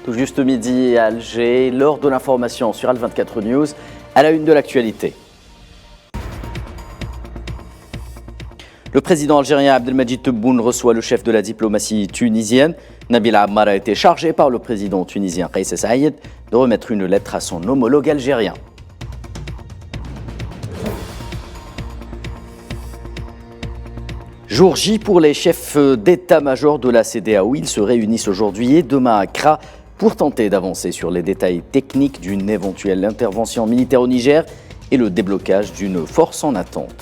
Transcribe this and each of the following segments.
Tout juste midi à Alger, lors de l'information sur Al24 News, à la une de l'actualité. Le président algérien Abdelmadjid Tebboune reçoit le chef de la diplomatie tunisienne. Nabil Ammar a été chargé par le président tunisien Kais Saied de remettre une lettre à son homologue algérien. Jour J pour les chefs d'état-major de la CEDEAO. Ils se réunissent aujourd'hui et demain à Accra pour tenter d'avancer sur les détails techniques d'une éventuelle intervention militaire au Niger et le déblocage d'une force en attente.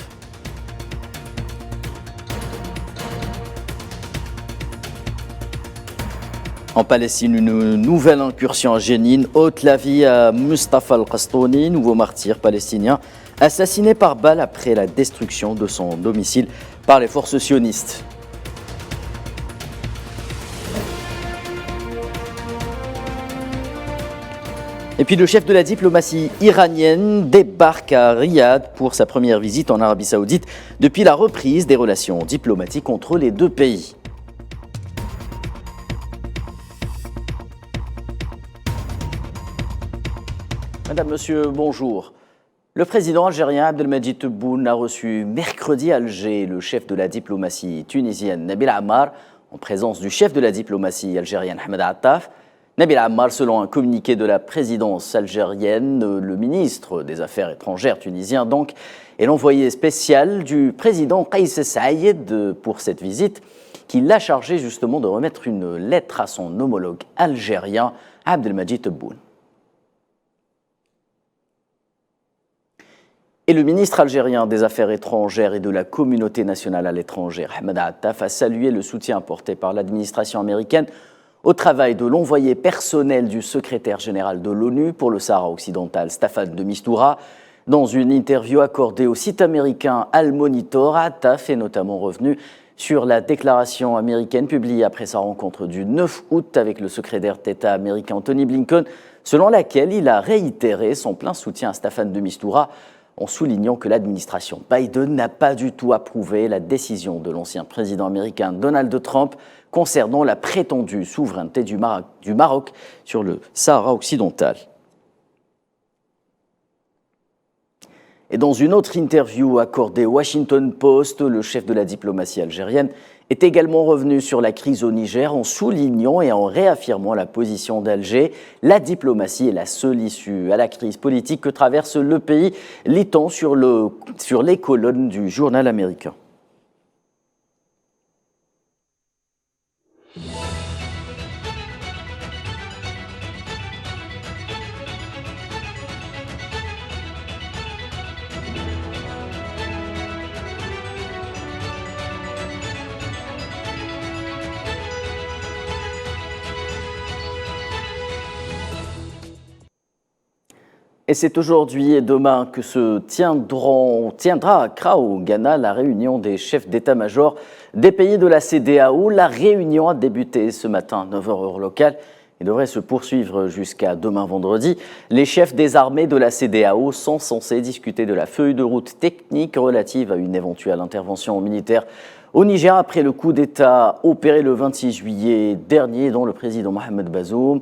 En Palestine, une nouvelle incursion à Jénine ôte la vie à Mustafa Al-Qastouni, nouveau martyr palestinien, assassiné par balle après la destruction de son domicile par les forces sionistes. Et puis le chef de la diplomatie iranienne débarque à Riyad pour sa première visite en Arabie Saoudite depuis la reprise des relations diplomatiques entre les deux pays. Madame, Monsieur, bonjour. Le président algérien Abdelmadjid Tebboune a reçu mercredi à Alger le chef de la diplomatie tunisienne Nabil Ammar en présence du chef de la diplomatie algérienne Ahmed Attaf. Nabil Ammar, selon un communiqué de la présidence algérienne, le ministre des Affaires étrangères tunisien donc, est l'envoyé spécial du président Kais Saied pour cette visite, qui l'a chargé justement de remettre une lettre à son homologue algérien Abdelmadjid Tebboune. Et le ministre algérien des Affaires étrangères et de la communauté nationale à l'étranger, Ahmed Attaf, a salué le soutien apporté par l'administration américaine au travail de l'envoyé personnel du secrétaire général de l'ONU pour le Sahara occidental, Staffan de Mistura. Dans une interview accordée au site américain Al Monitor, Attaf est notamment revenu sur la déclaration américaine publiée après sa rencontre du 9 août avec le secrétaire d'État américain Tony Blinken, selon laquelle il a réitéré son plein soutien à Staffan de Mistura, en soulignant que l'administration Biden n'a pas du tout approuvé la décision de l'ancien président américain Donald Trump concernant la prétendue souveraineté du Maroc sur le Sahara occidental. Et dans une autre interview accordée au Washington Post, le chef de la diplomatie algérienne est également revenu sur la crise au Niger en soulignant et en réaffirmant la position d'Alger. La diplomatie est la seule issue à la crise politique que traverse le pays, lit-on sur les colonnes du journal américain. Et c'est aujourd'hui et demain que se tiendra à Accra, au Ghana, la réunion des chefs d'état-major des pays de la CEDEAO. La réunion a débuté ce matin à 9h heure locale et devrait se poursuivre jusqu'à demain vendredi. Les chefs des armées de la CEDEAO sont censés discuter de la feuille de route technique relative à une éventuelle intervention militaire au Niger après le coup d'État opéré le 26 juillet dernier dont le président Mohamed Bazoum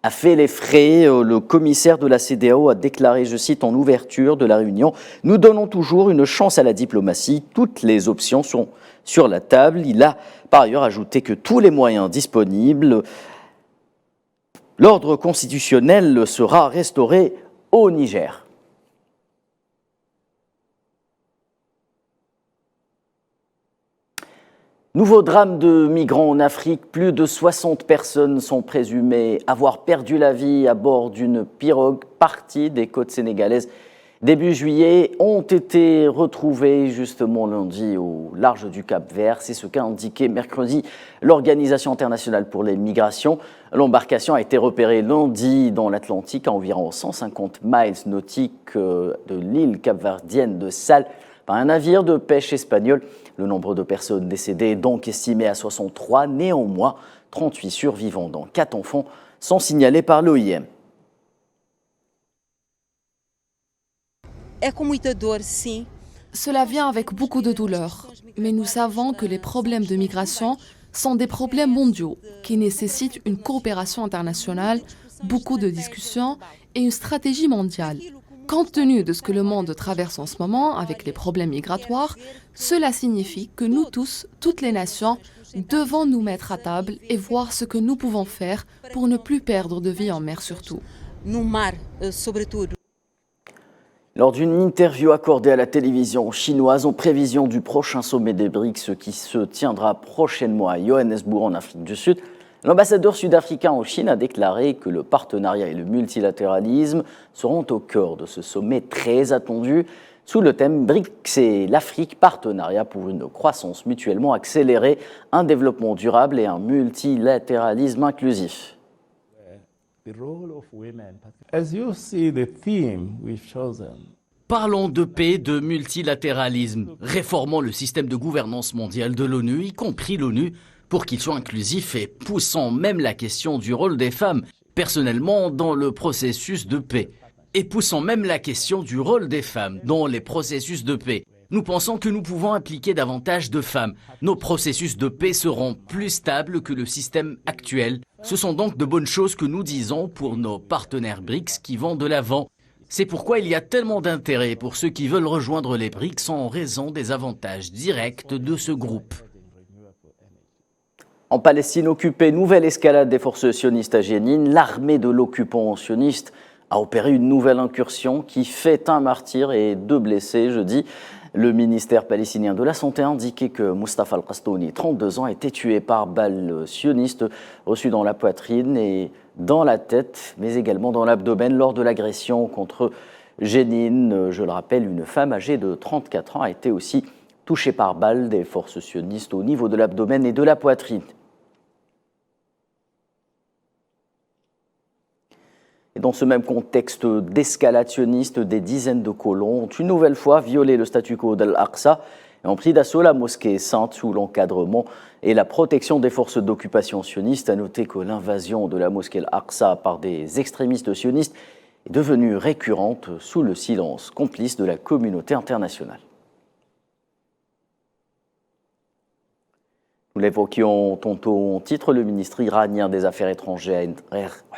a fait les frais. Le commissaire de la CEDEAO a déclaré, je cite, en ouverture de la réunion, « Nous donnons toujours une chance à la diplomatie. Toutes les options sont sur la table. » Il a par ailleurs ajouté que tous les moyens disponibles, l'ordre constitutionnel sera restauré au Niger. Nouveau drame de migrants en Afrique. Plus de 60 personnes sont présumées avoir perdu la vie à bord d'une pirogue partie des côtes sénégalaises. Début juillet, ont été retrouvées justement lundi au large du Cap-Vert. C'est ce qu'a indiqué mercredi l'Organisation internationale pour les migrations. L'embarcation a été repérée lundi dans l'Atlantique à environ 150 miles nautiques de l'île capverdienne de Sal par un navire de pêche espagnol. Le nombre de personnes décédées est donc estimé à 63. Néanmoins, 38 survivants, dont 4 enfants, sont signalés par l'OIM. Cela vient avec beaucoup de douleur, mais nous savons que les problèmes de migration sont des problèmes mondiaux qui nécessitent une coopération internationale, beaucoup de discussions et une stratégie mondiale. Compte tenu de ce que le monde traverse en ce moment avec les problèmes migratoires, cela signifie que nous tous, toutes les nations, devons nous mettre à table et voir ce que nous pouvons faire pour ne plus perdre de vie en mer surtout. Lors d'une interview accordée à la télévision chinoise en prévision du prochain sommet des BRICS qui se tiendra prochainement à Johannesburg en Afrique du Sud, l'ambassadeur sud-africain en Chine a déclaré que le partenariat et le multilatéralisme seront au cœur de ce sommet très attendu sous le thème BRICS et l'Afrique, partenariat pour une croissance mutuellement accélérée, un développement durable et un multilatéralisme inclusif. Parlons de paix, de multilatéralisme, réformons le système de gouvernance mondiale de l'ONU, y compris l'ONU, pour qu'il soit inclusif et poussant même la question du rôle des femmes, personnellement, dans le processus de paix. Et poussant même la question du rôle des femmes dans les processus de paix. Nous pensons que nous pouvons impliquer davantage de femmes. Nos processus de paix seront plus stables que le système actuel. Ce sont donc de bonnes choses que nous disons pour nos partenaires BRICS qui vont de l'avant. C'est pourquoi il y a tellement d'intérêt pour ceux qui veulent rejoindre les BRICS en raison des avantages directs de ce groupe. En Palestine occupée, nouvelle escalade des forces sionistes à Jénine. L'armée de l'occupant sioniste a opéré une nouvelle incursion qui fait un martyr et 2 blessés jeudi. Le ministère palestinien de la Santé a indiqué que Mustafa Al-Qastouni, 32 ans, a été tué par balle sioniste reçue dans la poitrine et dans la tête, mais également dans l'abdomen lors de l'agression contre Jénine. Je le rappelle, une femme âgée de 34 ans a été aussi touchée par balle des forces sionistes au niveau de l'abdomen et de la poitrine. Et dans ce même contexte d'escalade sioniste, des dizaines de colons ont une nouvelle fois violé le statu quo d'Al-Aqsa et ont pris d'assaut la mosquée sainte sous l'encadrement et la protection des forces d'occupation sionistes. À noter que l'invasion de la mosquée Al-Aqsa par des extrémistes sionistes est devenue récurrente sous le silence complice de la communauté internationale. Nous l'évoquions tantôt en titre, le ministre iranien des Affaires étrangères,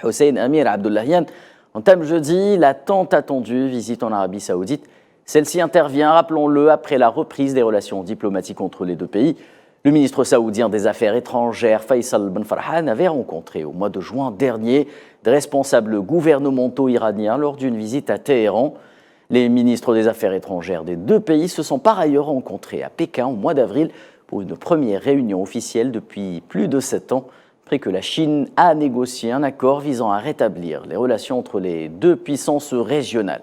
Hossein Amir Abdollahian, entame jeudi la tant attendue visite en Arabie Saoudite. Celle-ci intervient, rappelons-le, après la reprise des relations diplomatiques entre les deux pays. Le ministre saoudien des Affaires étrangères, Faisal Ben Farhan, avait rencontré au mois de juin dernier des responsables gouvernementaux iraniens lors d'une visite à Téhéran. Les ministres des Affaires étrangères des deux pays se sont par ailleurs rencontrés à Pékin au mois d'avril pour une première réunion officielle depuis plus de 7 ans, après que la Chine a négocié un accord visant à rétablir les relations entre les deux puissances régionales.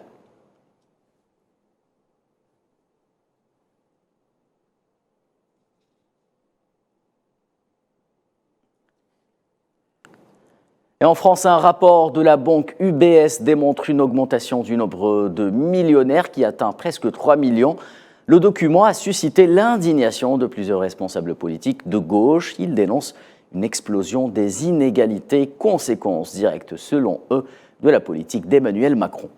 Et en France, un rapport de la banque UBS démontre une augmentation du nombre de millionnaires qui atteint presque 3 millions. Le document a suscité l'indignation de plusieurs responsables politiques de gauche. Ils dénoncent une explosion des inégalités, conséquence directe, selon eux, de la politique d'Emmanuel Macron.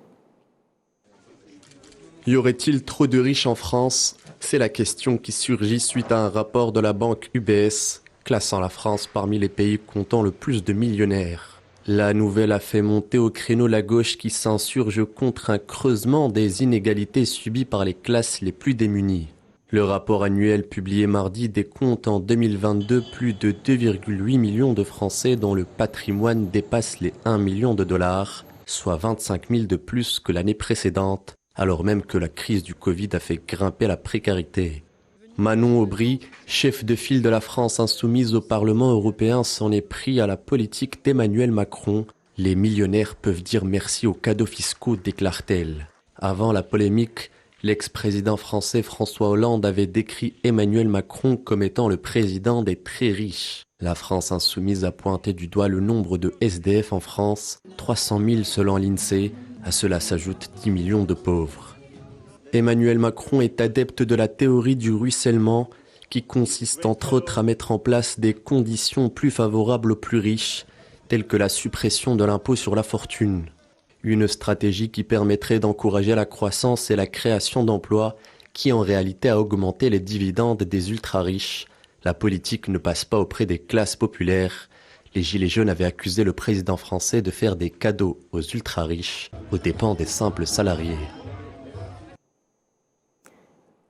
Y aurait-il trop de riches en France? C'est la question qui surgit suite à un rapport de la banque UBS, classant la France parmi les pays comptant le plus de millionnaires. La nouvelle a fait monter au créneau la gauche qui s'insurge contre un creusement des inégalités subies par les classes les plus démunies. Le rapport annuel publié mardi décompte en 2022 plus de 2,8 millions de Français dont le patrimoine dépasse les 1 million de dollars, soit 25 000 de plus que l'année précédente, alors même que la crise du Covid a fait grimper la précarité. Manon Aubry, chef de file de la France insoumise au Parlement européen, s'en est pris à la politique d'Emmanuel Macron. Les millionnaires peuvent dire merci aux cadeaux fiscaux, déclare-t-elle. Avant la polémique, l'ex-président français François Hollande avait décrit Emmanuel Macron comme étant le président des très riches. La France insoumise a pointé du doigt le nombre de SDF en France, 300 000 selon l'INSEE. À cela s'ajoutent 10 millions de pauvres. Emmanuel Macron est adepte de la théorie du ruissellement qui consiste entre autres à mettre en place des conditions plus favorables aux plus riches, telles que la suppression de l'impôt sur la fortune. Une stratégie qui permettrait d'encourager la croissance et la création d'emplois qui en réalité a augmenté les dividendes des ultra-riches, La politique ne passe pas auprès des classes populaires. Les Gilets jaunes avaient accusé le président français de faire des cadeaux aux ultra-riches aux dépens des simples salariés.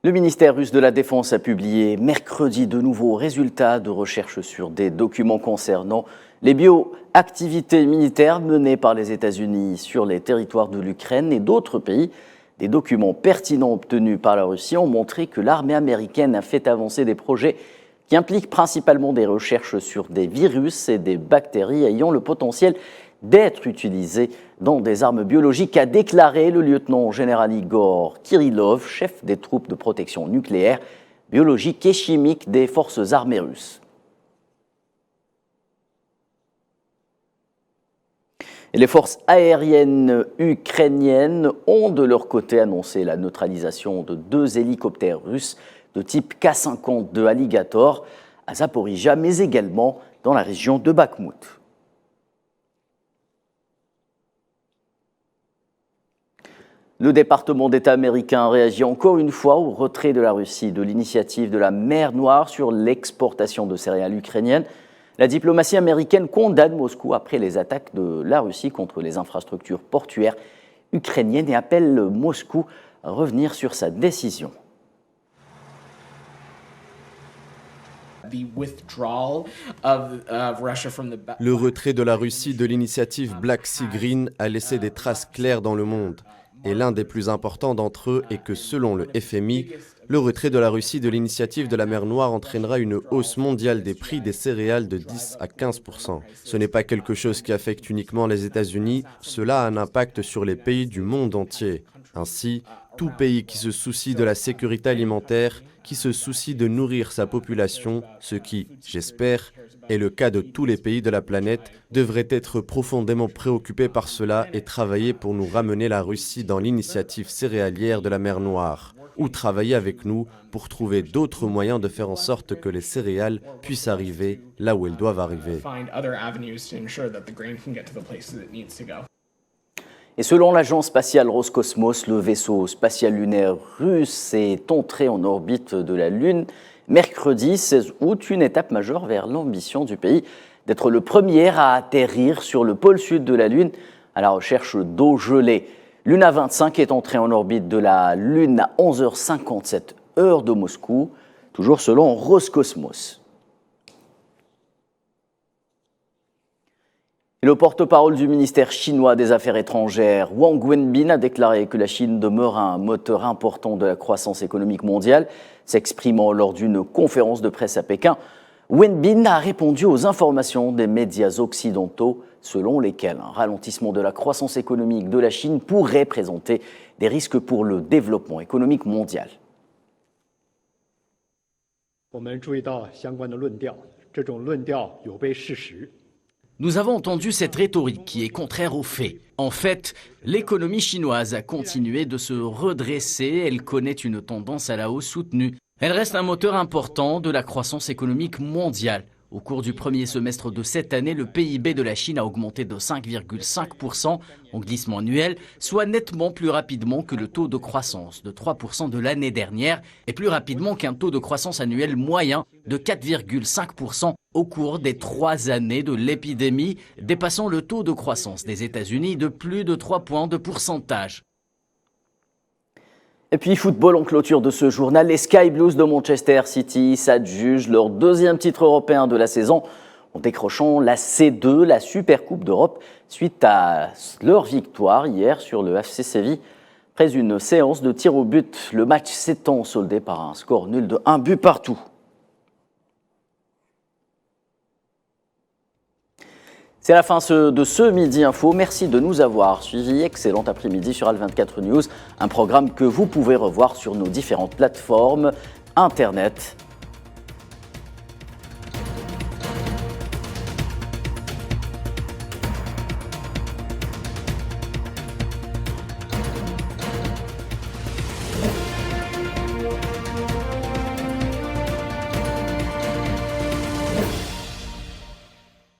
Le ministère russe de la Défense a publié mercredi de nouveaux résultats de recherche sur des documents concernant les bioactivités militaires menées par les États-Unis sur les territoires de l'Ukraine et d'autres pays. Des documents pertinents obtenus par la Russie ont montré que l'armée américaine a fait avancer des projets qui impliquent principalement des recherches sur des virus et des bactéries ayant le potentiel d'être utilisés dans des armes biologiques, a déclaré le lieutenant-général Igor Kirillov, chef des troupes de protection nucléaire, biologique et chimique des forces armées russes. Et les forces aériennes ukrainiennes ont de leur côté annoncé la neutralisation de 2 hélicoptères russes de type K-52 Alligator à Zaporizhzhia, mais également dans la région de Bakhmout. Le département d'État américain réagit encore une fois au retrait de la Russie de l'initiative de la mer Noire sur l'exportation de céréales ukrainiennes. La diplomatie américaine condamne Moscou après les attaques de la Russie contre les infrastructures portuaires ukrainiennes et appelle Moscou à revenir sur sa décision. Le retrait de la Russie de l'initiative Black Sea Green a laissé des traces claires dans le monde. Et l'un des plus importants d'entre eux est que, selon le FMI, le retrait de la Russie de l'initiative de la mer Noire entraînera une hausse mondiale des prix des céréales de 10 à 15%. Ce n'est pas quelque chose qui affecte uniquement les États-Unis, cela a un impact sur les pays du monde entier. Ainsi, tout pays qui se soucie de la sécurité alimentaire, qui se soucie de nourrir sa population, ce qui, j'espère, est le cas de tous les pays de la planète, devrait être profondément préoccupé par cela et travailler pour nous ramener la Russie dans l'initiative céréalière de la mer Noire, ou travailler avec nous pour trouver d'autres moyens de faire en sorte que les céréales puissent arriver là où elles doivent arriver. Et selon l'agence spatiale Roscosmos, le vaisseau spatial lunaire russe est entré en orbite de la Lune mercredi 16 août, une étape majeure vers l'ambition du pays d'être le premier à atterrir sur le pôle sud de la Lune à la recherche d'eau gelée. Luna 25 est entré en orbite de la Lune à 11h57 heure de Moscou, toujours selon Roscosmos. Et le porte-parole du ministère chinois des Affaires étrangères, Wang Wenbin, a déclaré que la Chine demeure un moteur important de la croissance économique mondiale. S'exprimant lors d'une conférence de presse à Pékin, Wenbin a répondu aux informations des médias occidentaux selon lesquelles un ralentissement de la croissance économique de la Chine pourrait présenter des risques pour le développement économique mondial. Nous avons entendu cette rhétorique qui est contraire aux faits. En fait, l'économie chinoise a continué de se redresser, elle connaît une tendance à la hausse soutenue. Elle reste un moteur important de la croissance économique mondiale. Au cours du premier semestre de cette année, le PIB de la Chine a augmenté de 5,5% en glissement annuel, soit nettement plus rapidement que le taux de croissance de 3% de l'année dernière et plus rapidement qu'un taux de croissance annuel moyen de 4,5% au cours des 3 années de l'épidémie, dépassant le taux de croissance des États-Unis de plus de 3 points de pourcentage. Et puis football en clôture de ce journal, les Sky Blues de Manchester City s'adjugent leur 2e titre européen de la saison en décrochant la C2, la Super Coupe d'Europe, suite à leur victoire hier sur le FC Séville. Après une séance de tir au but, le match s'étant soldé par un score nul de 1 but partout. C'est la fin de ce Midi Info. Merci de nous avoir suivis. Excellent après-midi sur Al24 News, un programme que vous pouvez revoir sur nos différentes plateformes Internet